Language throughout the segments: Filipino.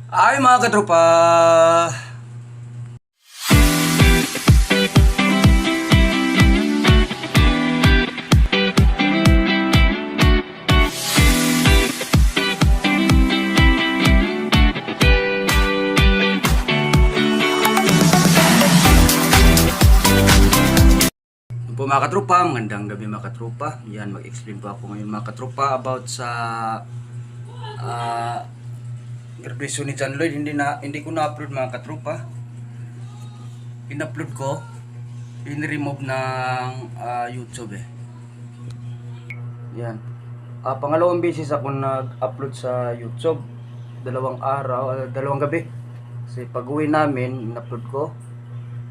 Ay mga katropa! Yun po mga katropa, magandang gabi mga katropa. Yan, mag-explain po ako ngayon mga katropa about sa ah graduation ni John Lloyd. Hindi ko na-upload mga katropa. In-upload ko, in-remove ng YouTube eh. Yan. Pangalawang beses ako nag-upload sa YouTube. Dalawang gabi. Kasi pag-uwi namin, in-upload ko.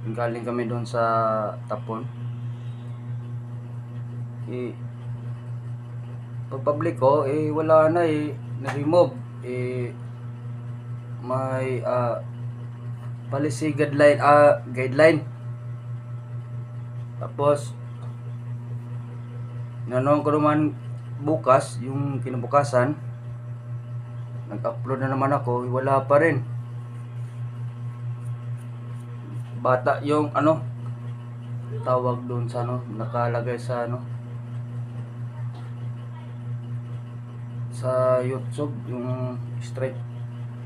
Galing kami doon sa Tapon. Pag-public ko, wala na na-remove. May policy guideline. Tapos nanoon ko naman bukas, yung kinabukasan nag-upload na naman ako, wala pa rin. Bata yung tawag doon sa nakalagay sa sa YouTube, yung strike.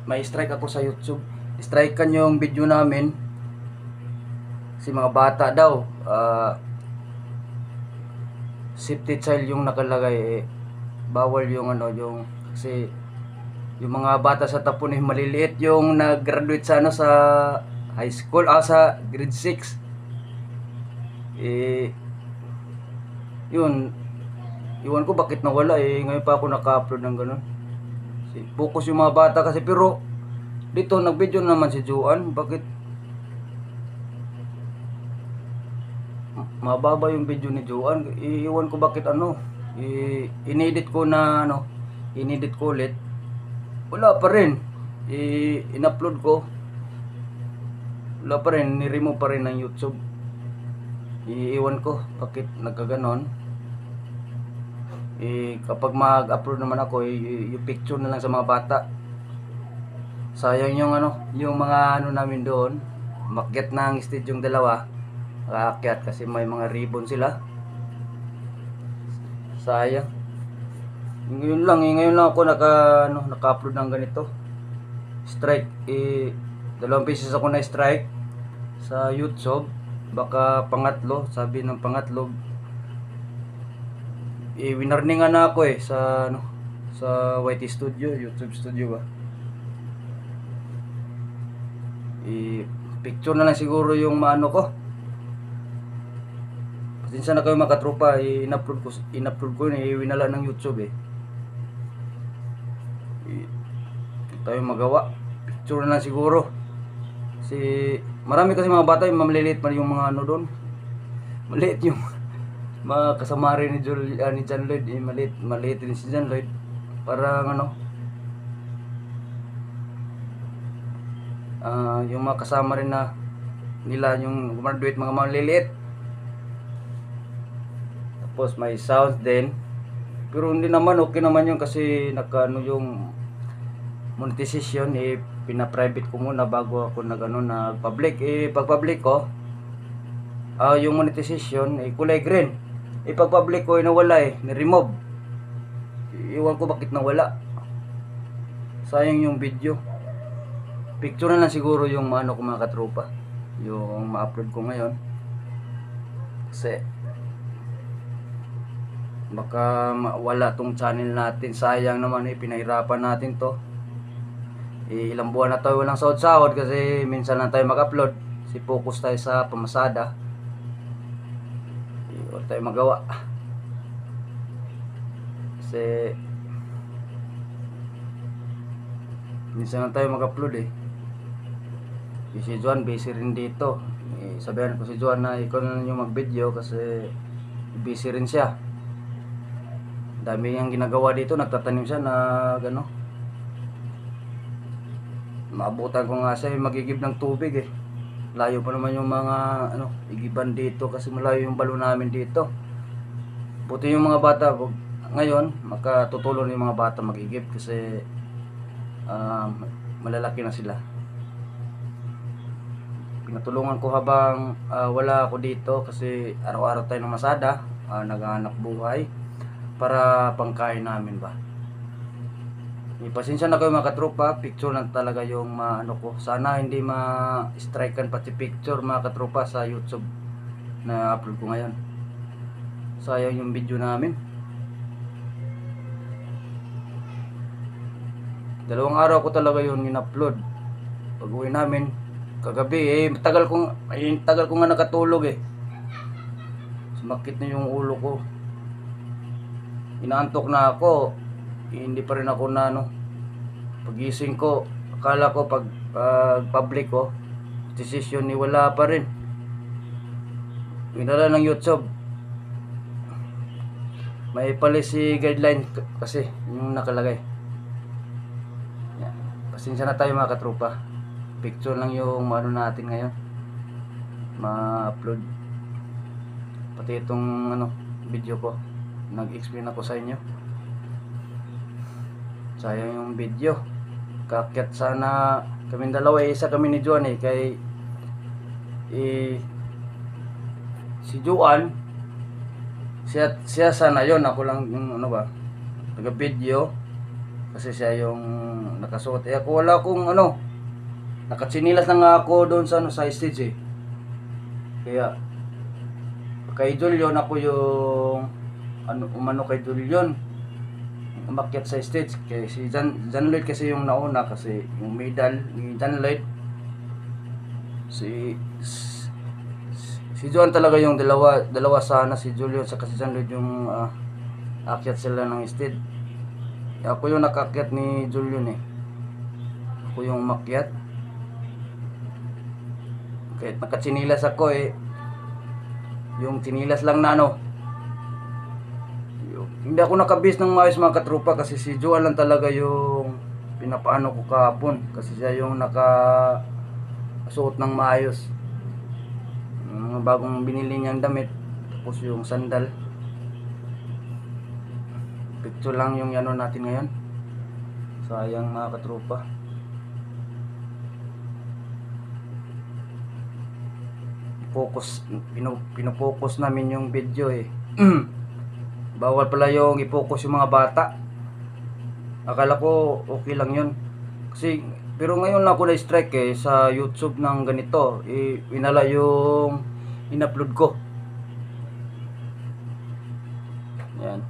May strike ako sa YouTube. Strike kan yung video namin. Si mga bata daw, safety child yung nakalagay. Bawal yung yung kasi yung mga bata sa Tapon maliliit yung nag-graduate sa sa high school, sa grade 6. Yun, iwan ko bakit nawala ngayon pa ako naka-upload ng ganun. Focus yung mga bata kasi, pero dito nag-video naman si Juan, bakit mababa yung video ni Juan? Iwan ko bakit inedit ko na inedit ko ulit, wala pa rin. In-upload ko, wala pa rin, ni-remove pa rin ng YouTube. Iiwan ko bakit nagkaganon. Kapag mag-upload naman ako, yung picture na lang sa mga bata. Sayang yung yung mga namin doon, makyat ng stage yung dalawa, nakaakyat kasi may mga ribbon sila. Sayang. Ngayon lang ako naka-upload ng ganito. Strike, dalawang beses ako na strike sa YouTube. Baka pangatlo, sabi ng pangatlo. Winarningan na ako sa sa YT Studio, YouTube Studio ba. Picture na lang siguro yung maano ko. Pasensya na kayo mga katropa, in-upload ko winala ng YouTube tayo magawa. Picture na lang siguro. Marami kasi mga bata, maliliit pa yung mga doon. Maliit yung mga kasama rin ni John Lloyd, maliit din si John Lloyd. Parang yung mga kasama rin na nila yung graduate, mga maliliit. Tapos may sound din, pero hindi naman, okay naman yun kasi yung monetization pina-private ko muna bago ako nag-public. Pag-public ko, yung monetization kulay green. Pag-public ko nawala ni-remove. Iwan ko bakit nawala. Sayang yung video. Picture na lang siguro yung ko mga katropa, yung ma-upload ko ngayon. Kasi baka wala tong channel natin. Sayang naman pinahirapan natin to. Ilang buwan na tayo walang sahod-sahod kasi minsan lang tayo mag-upload. Focus tayo sa pamasada. Wala tayo magawa. Kasi minsan lang tayo mag-upload Si Juan busy rin dito. Sabihan ko si Juan na ikaw na lang yung mag-video kasi busy rin siya. Dami niyang ginagawa dito, nagtatanim siya na maabutan ko nga siya magigib ng tubig layo pa naman yung mga igiban dito kasi malayo yung balo namin dito. Buti yung mga bata ngayon makatutulong yung mga bata magigib kasi malalaki na sila. Pinatulungan ko habang wala ako dito kasi araw-araw tayo ng masada, naghahanap buhay para pangkain namin ba. Pasensya na kayo mga katropa, picture lang talaga yung ano ko. Sana hindi ma-strikean pati picture mga katropa sa YouTube na upload ko ngayon. Sayang yung video namin. 2 araw ko talaga yun in-upload. Pag uwi namin kagabi tagal ko nga nakatulog sumakit na yung ulo ko, inaantok na ako. Hindi pa rin ako na pagising ko akala ko pag public ko decision ni wala pa rin. Winala ng YouTube, may policy guideline kasi yung nakalagay. Pasensya na tayo mga katropa, picture lang yung ano natin ngayon ma-upload. Pati itong video ko nag-explain ako sa inyo. Sayang yung video. Kaakyat sana kami dalawa, isa kami ni Juan kay si Juan siya sana yon, ako lang yung taga video kasi siya yung nakasuot. Ako wala akong nakatsinilas na nga ako doon sa sa stage Kaya kay Julion ako yung umano kay Julion umakyat sa stage. Kay si John Lloyd kasi yung nauna, kasi yung medal ni John Lloyd, si John talaga yung dalawa sana, si Julion sa si John Lloyd yung akyat sila ng stage. Ako yung nakakyat ni Julion ako yung umakyat. Kahit nakatsinilas ako yung tsinilas lang na hindi ako nakabis ng maayos mga katropa kasi si Joan lang talaga yung pinapaano ko kahapon kasi siya yung nakasuot ng maayos. Yung bagong binili niyang damit, tapos yung sandal. Picture lang yung natin ngayon. Sayang mga katropa. Pinopokus namin yung video Bawal pala yung i-focus yung mga bata. Akala ko okay lang yun. Pero ngayon lang ako na-strike sa YouTube ng ganito. Winala yung in-upload ko. Yan.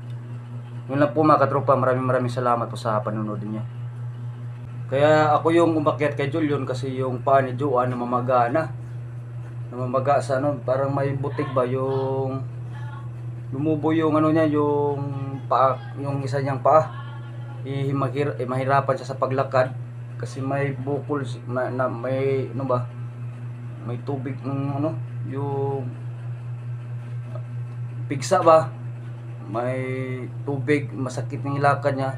Yun lang po mga katropa. Maraming salamat po sa panonood niyo. Kaya ako yung umakyat kay Julion kasi yung paa ni Joan namamaga sa parang may butik ba yung lumubo yung niya, yung paa, yung isa niyang paa. Mahirapan siya sa paglakad kasi may bukol may may tubig yung pigsa ba, may tubig, masakit ng lakad niya.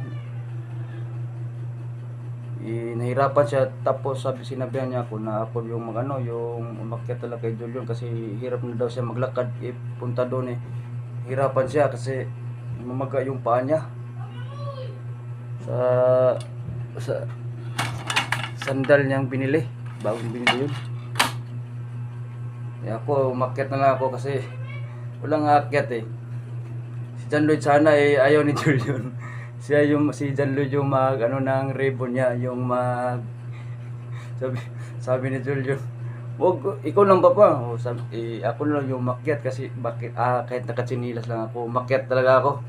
Nahirapan siya, tapos sinabihan niya ako na ako yung yung umakyat talaga kay Julion kasi hirap na daw siya maglakad. Punta doon hirapan siya kasi mamaga yung paa niya sa sandal niyang binili, bagong binili yun. Ako umakyat na lang ako kasi walang akyat si John Lloyd sana ayaw ni Julion. Si John Lloyd yung ng ribbon niya, yung sabi ni Julion, wag, ikaw lang ba ako lang yung makyat kasi bakit kahit nakatsinilas lang ako, makyat talaga ako.